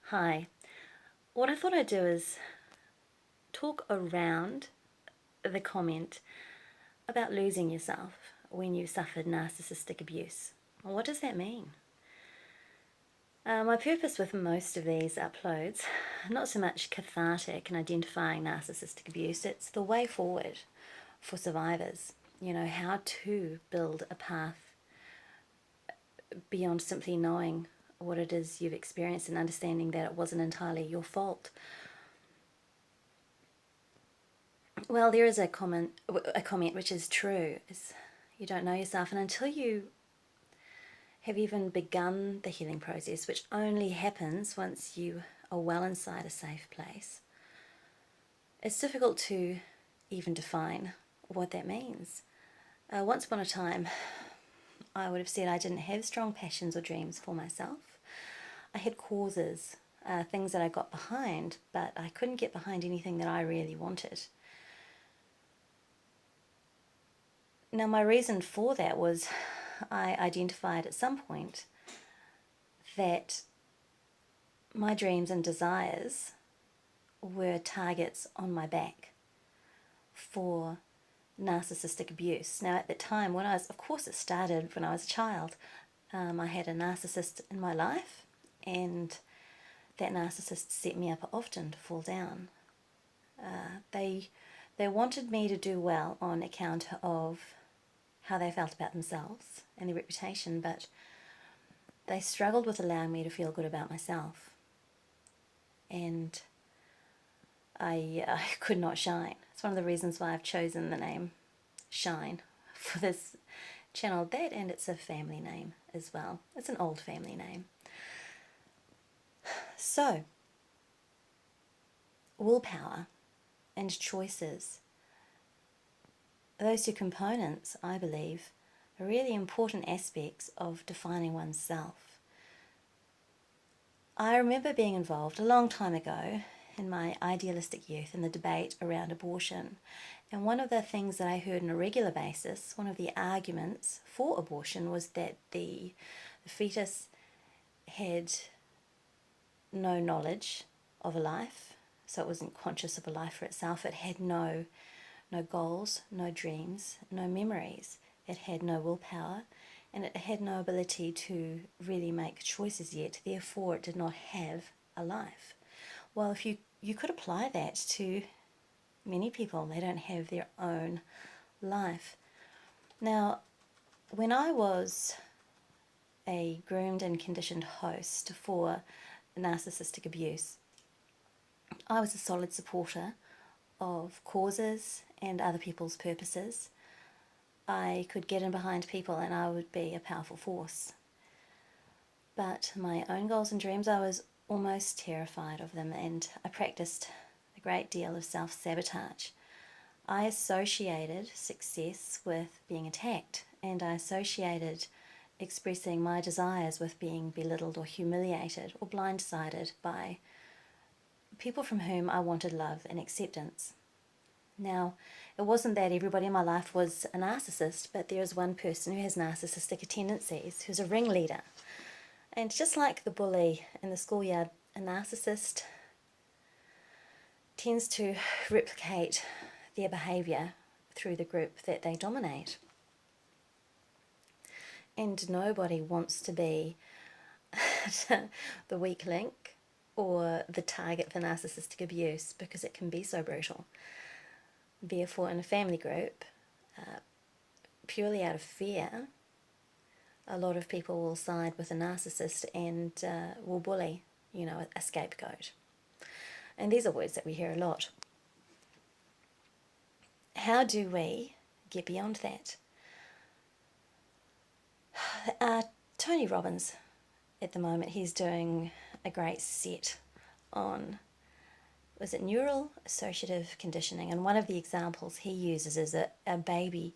Hi. What I thought I'd do is talk around the comment about losing yourself when you suffered narcissistic abuse. Well, what does that mean? My purpose with most of these uploads, not so much cathartic in identifying narcissistic abuse, it's the way forward for survivors. You know, how to build a path beyond simply knowing what it is you've experienced and understanding that it wasn't entirely your fault. Well, there is a comment which is true, is you don't know yourself, and until you have even begun the healing process, which only happens once you are well inside a safe place, it's difficult to even define what that means. Once upon a time, I would have said I didn't have strong passions or dreams for myself. I had causes, things that I got behind, but I couldn't get behind anything that I really wanted. Now, my reason for that was I identified at some point that my dreams and desires were targets on my back for narcissistic abuse. Now, at the time, of course it started when I was a child. I had a narcissist in my life, and that narcissist set me up often to fall down. They wanted me to do well on account of how they felt about themselves and their reputation, but they struggled with allowing me to feel good about myself. And I could not shine. It's one of the reasons why I've chosen the name Shine for this channel. That, and it's a family name as well. It's an old family name. So, willpower and choices, those two components, I believe, are really important aspects of defining oneself. I remember being involved a long time ago in my idealistic youth in the debate around abortion. And one of the things that I heard on a regular basis, one of the arguments for abortion, was that the fetus had no knowledge of a life, so it wasn't conscious of a life for itself. It had no goals, no dreams, no memories. It had no willpower, and it had no ability to really make choices yet. Therefore, it did not have a life. Well, if you could apply that to many people, they don't have their own life. Now, when I was a groomed and conditioned host for narcissistic abuse, I was a solid supporter of causes and other people's purposes. I could get in behind people and I would be a powerful force. But my own goals and dreams, I was almost terrified of them, and I practiced a great deal of self-sabotage. I associated success with being attacked, and I associated expressing my desires with being belittled or humiliated or blindsided by people from whom I wanted love and acceptance. Now, it wasn't that everybody in my life was a narcissist, but there is one person who has narcissistic tendencies, who's a ringleader. And just like the bully in the schoolyard, a narcissist tends to replicate their behaviour through the group that they dominate. And nobody wants to be the weak link or the target for narcissistic abuse, because it can be so brutal. Therefore, in a family group, purely out of fear, a lot of people will side with a narcissist and will bully, a scapegoat. And these are words that we hear a lot. How do we get beyond that? Tony Robbins, at the moment, he's doing a great set on, was it neural associative conditioning? And one of the examples he uses is a baby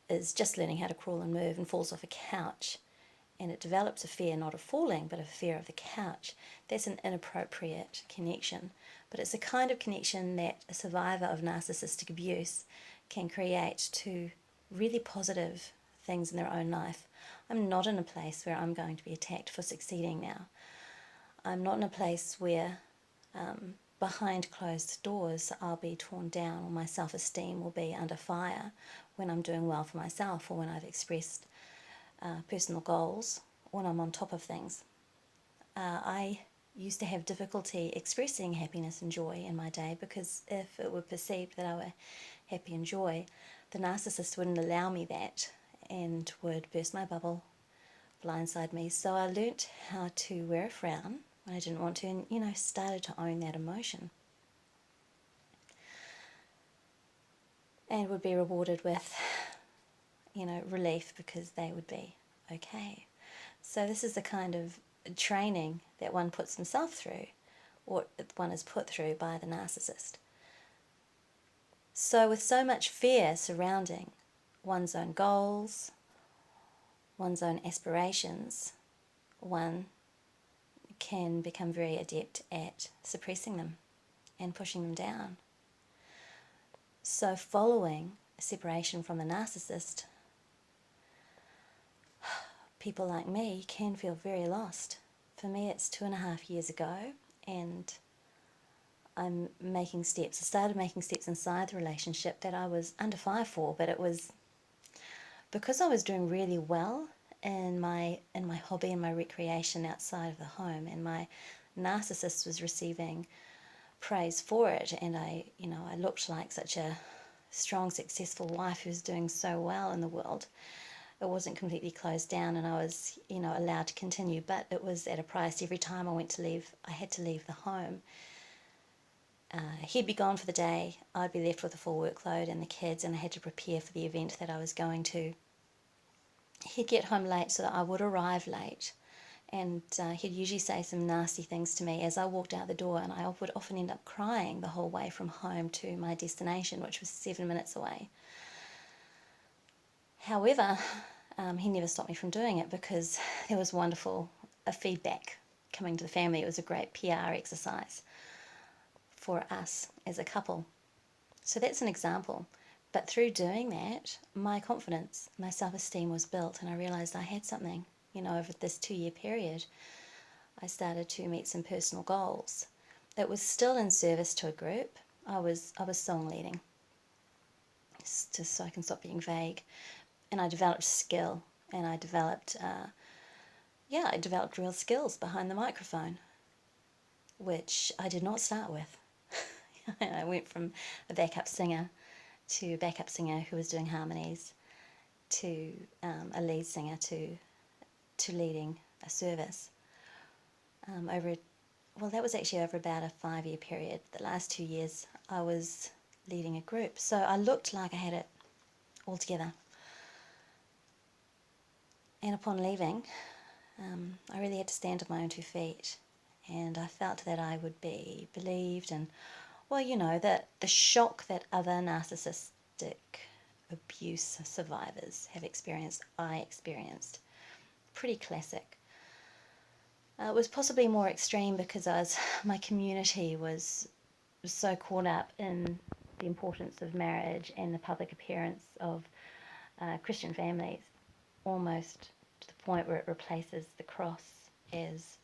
is just learning how to crawl and move and falls off a couch, and it develops a fear not of falling but a fear of the couch. That's an inappropriate connection, but it's a kind of connection that a survivor of narcissistic abuse can create to really positive things in their own life. I'm not in a place where I'm going to be attacked for succeeding now. I'm not in a place where behind closed doors I'll be torn down or my self-esteem will be under fire when I'm doing well for myself or when I've expressed personal goals, when I'm on top of things. I used to have difficulty expressing happiness and joy in my day because if it were perceived that I were happy and joy, the narcissist wouldn't allow me that and would burst my bubble, blindside me. So I learnt how to wear a frown when I didn't want to and, started to own that emotion. And would be rewarded with, relief because they would be okay. So this is the kind of training that one puts himself through, or one is put through by the narcissist. So with so much fear surrounding one's own goals, one's own aspirations, one can become very adept at suppressing them and pushing them down. So following a separation from the narcissist, people like me can feel very lost. For me, it's 2.5 years ago, and I'm making steps. I started making steps inside the relationship that I was under fire for, but it was because I was doing really well in my hobby and my recreation outside of the home, and my narcissist was receiving praise for it, and I looked like such a strong, successful wife who was doing so well in the world. It wasn't completely closed down, and I was, allowed to continue, but it was at a price. Every time I had to leave the home. He'd be gone for the day, I'd be left with a full workload and the kids, and I had to prepare for the event that I was going to. He'd get home late so that I would arrive late, and he'd usually say some nasty things to me as I walked out the door, and I would often end up crying the whole way from home to my destination, which was 7 minutes away. However, he never stopped me from doing it because there was wonderful feedback coming to the family. It was a great PR exercise for us as a couple. So that's an example. But through doing that, my confidence, my self-esteem was built, and I realised I had something. Over this 2-year period, I started to meet some personal goals. It was still in service to a group. I was song leading, just so I can stop being vague. And I developed skill, and I developed real skills behind the microphone, which I did not start with. I went from a backup singer to a backup singer who was doing harmonies to a lead singer to leading a service. That was actually over about a 5-year period. The last 2 years I was leading a group, so I looked like I had it all together. And upon leaving, I really had to stand on my own 2 feet, and I felt that I would be believed, and that the shock that other narcissistic abuse survivors have experienced, I experienced. Pretty classic. It was possibly more extreme because my community was so caught up in the importance of marriage and the public appearance of Christian families, almost to the point where it replaces the cross as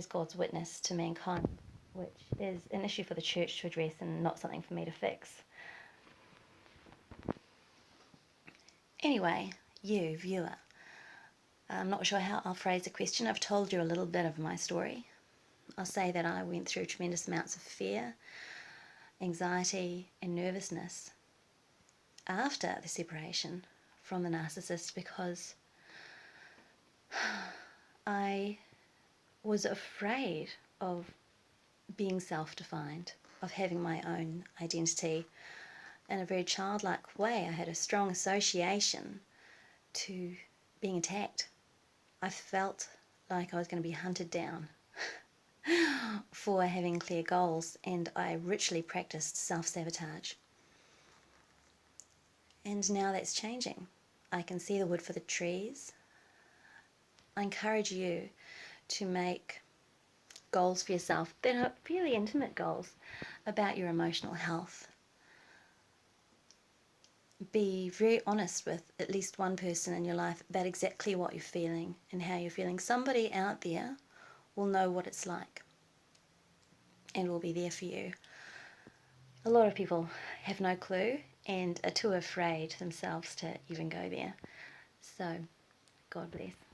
God's witness to mankind, which is an issue for the church to address and not something for me to fix. Anyway, you, viewer, I'm not sure how I'll phrase the question. I've told you a little bit of my story. I'll say that I went through tremendous amounts of fear, anxiety, and nervousness after the separation from the narcissist because I was afraid of being self-defined, of having my own identity in a very childlike way. I had a strong association to being attacked. I felt like I was going to be hunted down for having clear goals, and I richly practiced self-sabotage. And now that's changing. I can see the wood for the trees. I encourage you to make goals for yourself that are fairly intimate goals about your emotional health. Be very honest with at least one person in your life about exactly what you're feeling and how you're feeling. Somebody out there will know what it's like and will be there for you. A lot of people have no clue and are too afraid themselves to even go there. So, God bless.